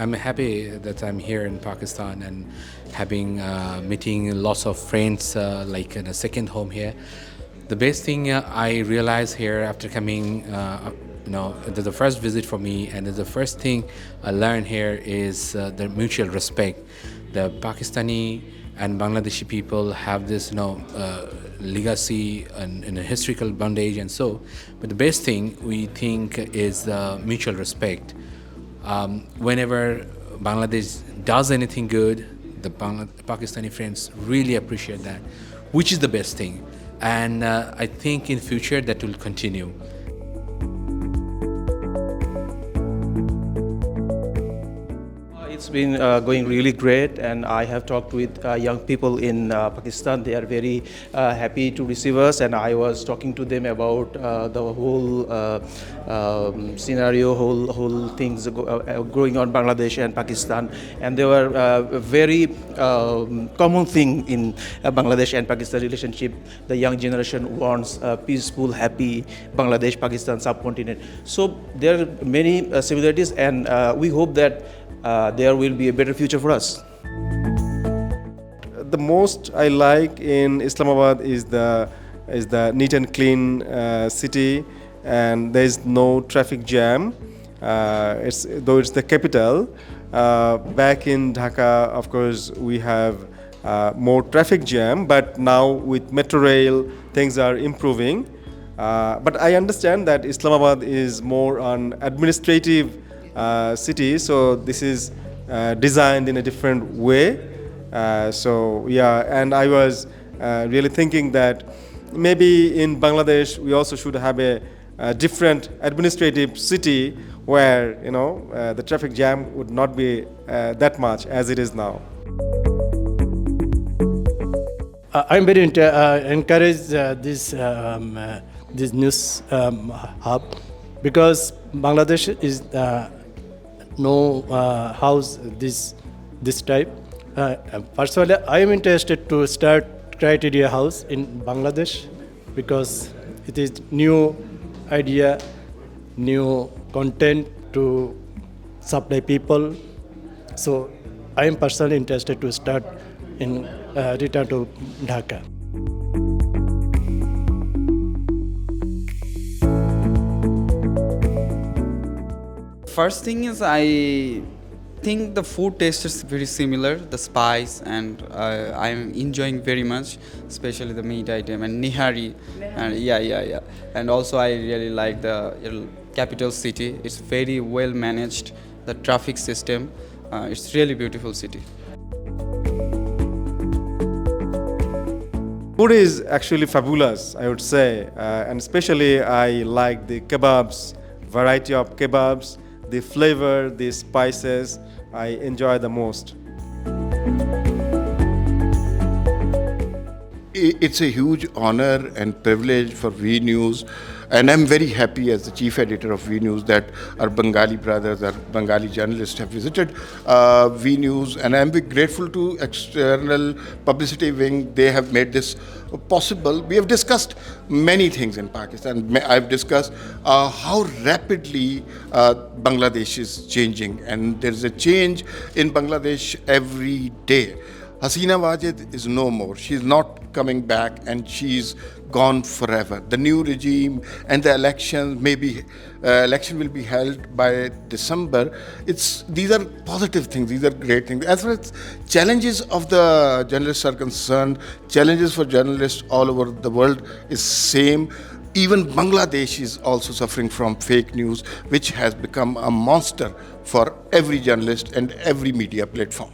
I'm happy that I'm here in Pakistan and having meeting lots of friends like in a second home here. The best thing I realized here after coming, the first visit for me, and the first thing I learned here is the mutual respect. The Pakistani and Bangladeshi people have this, legacy and a historical bondage, and so. But the best thing we think is the mutual respect. Whenever Bangladesh does anything good, the Pakistani friends really appreciate that, which is the best thing. And I think in future that will continue. It's been going really great, and I have talked with young people in Pakistan. They are very happy to receive us, and I was talking to them about the whole scenario, whole things going on Bangladesh and Pakistan, and they were a very common thing in Bangladesh and Pakistan relationship. The young generation wants a peaceful, happy Bangladesh, Pakistan subcontinent. So there are many similarities, and we hope that there will be a better future for us. The most I like in Islamabad is the neat and clean city, and there is no traffic jam. Though it's the capital. Back in Dhaka, of course, we have more traffic jam, but now with metro rail, things are improving. But I understand that Islamabad is more an administrative city, so this is designed in a different way. And I was really thinking that maybe in Bangladesh we also should have a different administrative city where the traffic jam would not be that much as it is now. I'm very encouraged this news hub, because Bangladesh is no house this type. Personally, I am interested to start criteria house in Bangladesh, because it is new idea, new content to supply people. So I am personally interested to start in return to Dhaka. First thing is, I think the food taste is very similar, the spice, and I'm enjoying very much, especially the meat item and nihari. And yeah. And also I really like the capital city. It's very well managed, the traffic system. It's really beautiful city. Food is actually fabulous, I would say, and especially I like the kebabs, variety of kebabs, the flavor, the spices, I enjoy the most. It's a huge honor and privilege for V News, and I'm very happy as the chief editor of V News that our Bengali brothers, our Bengali journalists have visited V News, and I'm very grateful to external publicity wing. They have made this possible. We have discussed many things in Pakistan. I've discussed how rapidly Bangladesh is changing, and there is a change in Bangladesh every day. HasinaWajid is no more. She's not coming back, and she's gone forever. The new regime and the elections, election will be held by December. These are positive things. These are great things. As far as challenges of the journalists are concerned, challenges for journalists all over the world is same. Even Bangladesh is also suffering from fake news, which has become a monster for every journalist and every media platform.